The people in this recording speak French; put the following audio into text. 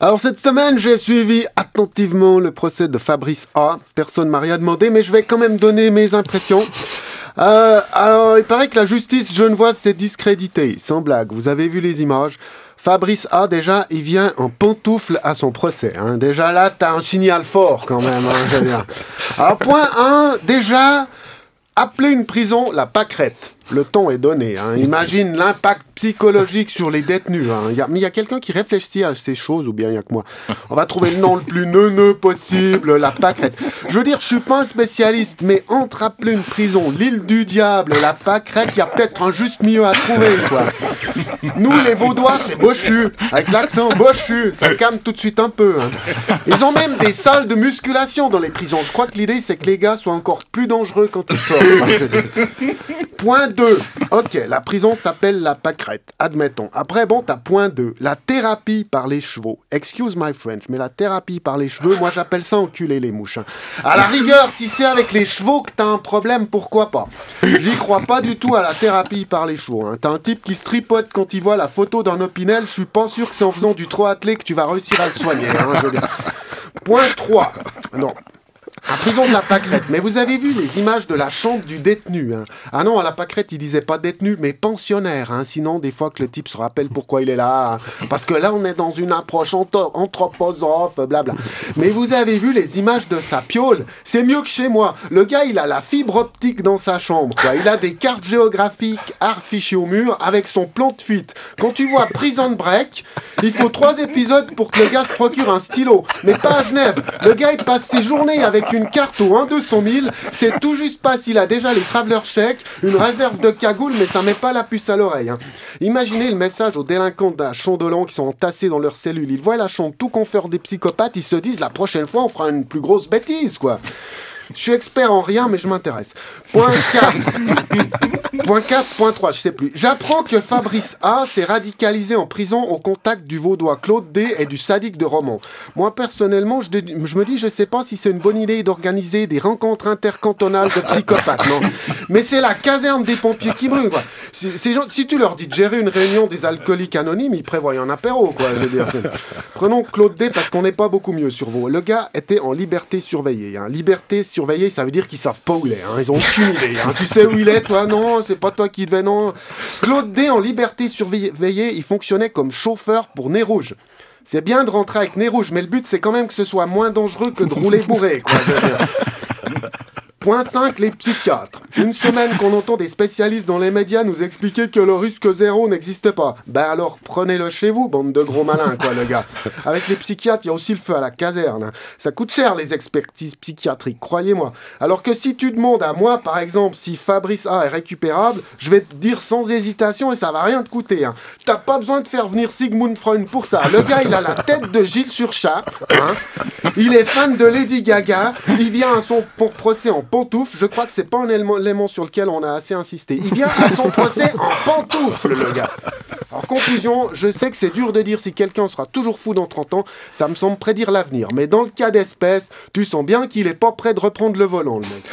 Alors cette semaine, j'ai suivi attentivement le procès de Fabrice A. Personne ne m'a rien demandé, mais je vais quand même donner mes impressions. Alors, il paraît que la justice genevoise s'est discréditée. Sans blague, vous avez vu les images. Fabrice A, déjà, il vient en pantoufle à son procès. Hein. Déjà là, t'as un signal fort quand même. Hein, je veux dire. Alors point 1, déjà, appeler une prison la pâquerette. Le ton est donné. Hein. Imagine l'impact psychologique sur les détenus. Hein. Mais il y a quelqu'un qui réfléchit à ces choses, ou bien il n'y a que moi. On va trouver le nom le plus neuneux possible, la pâquerette. Je veux dire, je suis pas un spécialiste, mais entre appeler une prison l'île du diable et la pâquerette, il y a peut-être un juste milieu à trouver, quoi. Nous, les Vaudois, c'est bochu. Avec l'accent bochu, ça calme tout de suite un peu. Hein. Ils ont même des salles de musculation dans les prisons. Je crois que l'idée, c'est que les gars soient encore plus dangereux quand ils sortent. Point 2. Ok, la prison s'appelle la pâquerette, admettons. Après, bon, t'as point 2. La thérapie par les chevaux. Excuse my French, mais la thérapie par les cheveux, moi j'appelle ça enculer les mouches. Hein. À la rigueur, si c'est avec les chevaux que t'as un problème, pourquoi pas. J'y crois pas du tout à la thérapie par les chevaux. Hein. T'as un type qui se tripote quand il voit la photo d'un opinel, je suis pas sûr que c'est en faisant du trot attelé que tu vas réussir à le soigner. Hein, je veux dire. Point 3. Non. La prison de la pâquerette. Mais vous avez vu les images de la chambre du détenu. Hein. Ah non, à la pâquerette, il disait pas détenu, mais pensionnaire. Hein. Sinon, des fois que le type se rappelle pourquoi il est là. Hein. Parce que là, on est dans une approche anthroposophe, blabla. Mais vous avez vu les images de sa piole. C'est mieux que chez moi. Le gars, il a la fibre optique dans sa chambre. Quoi. Il a des cartes géographiques affichées au mur avec son plan de fuite. Quand tu vois Prison Break, il faut 3 épisodes pour que le gars se procure un stylo. Mais pas à Genève. Le gars, il passe ses journées avec une carte au 1-200 000, c'est tout juste pas s'il a déjà les traveler chèques, une réserve de cagoule, mais ça met pas la puce à l'oreille. Hein. Imaginez le message aux délinquants de la Chondolan qui sont entassés dans leur cellule. Ils voient la chambre tout confort des psychopathes, ils se disent la prochaine fois on fera une plus grosse bêtise, quoi. Je suis expert en rien, mais je m'intéresse. Point 4. Point 4, point 3, je sais plus. J'apprends que Fabrice A s'est radicalisé en prison au contact du Vaudois Claude D et du sadique de Romans. Moi, personnellement, je me dis, je sais pas si c'est une bonne idée d'organiser des rencontres intercantonales de psychopathes, non. Mais c'est la caserne des pompiers qui brûle, quoi. Si tu leur dis de gérer une réunion des alcooliques anonymes, ils prévoient un apéro, quoi, je veux dire. Prenons Claude D parce qu'on n'est pas beaucoup mieux sur Vaud. Le gars était en liberté surveillée. Hein. Liberté surveillée, ça veut dire qu'ils savent pas où il est. Hein. Ils ont aucune idée. Hein. Tu sais où il est, toi? Non, c'est pas toi qui devais, non. Claude D, en liberté surveillée, il fonctionnait comme chauffeur pour Nez Rouge. C'est bien de rentrer avec Nez Rouge, mais le but, c'est quand même que ce soit moins dangereux que de rouler bourré, quoi. Point 5, les psychiatres. Une semaine qu'on entend des spécialistes dans les médias nous expliquer que le risque zéro n'existe pas. Ben alors, prenez-le chez vous, bande de gros malins, quoi, le gars. Avec les psychiatres, il y a aussi le feu à la caserne. Ça coûte cher, les expertises psychiatriques, croyez-moi. Alors que si tu demandes à moi, par exemple, si Fabrice A est récupérable, je vais te dire sans hésitation et ça va rien te coûter. Hein. T'as pas besoin de faire venir Sigmund Freud pour ça. Le gars, il a la tête de Gilles Surchat. Hein. Il est fan de Lady Gaga. Il vient à son pour procès en pantoufle, je crois que c'est pas un élément sur lequel on a assez insisté. Il vient à son procès en pantoufle, le gars. Alors, conclusion, je sais que c'est dur de dire si quelqu'un sera toujours fou dans 30 ans, ça me semble prédire l'avenir. Mais dans le cas d'espèce, tu sens bien qu'il est pas prêt de reprendre le volant, le mec.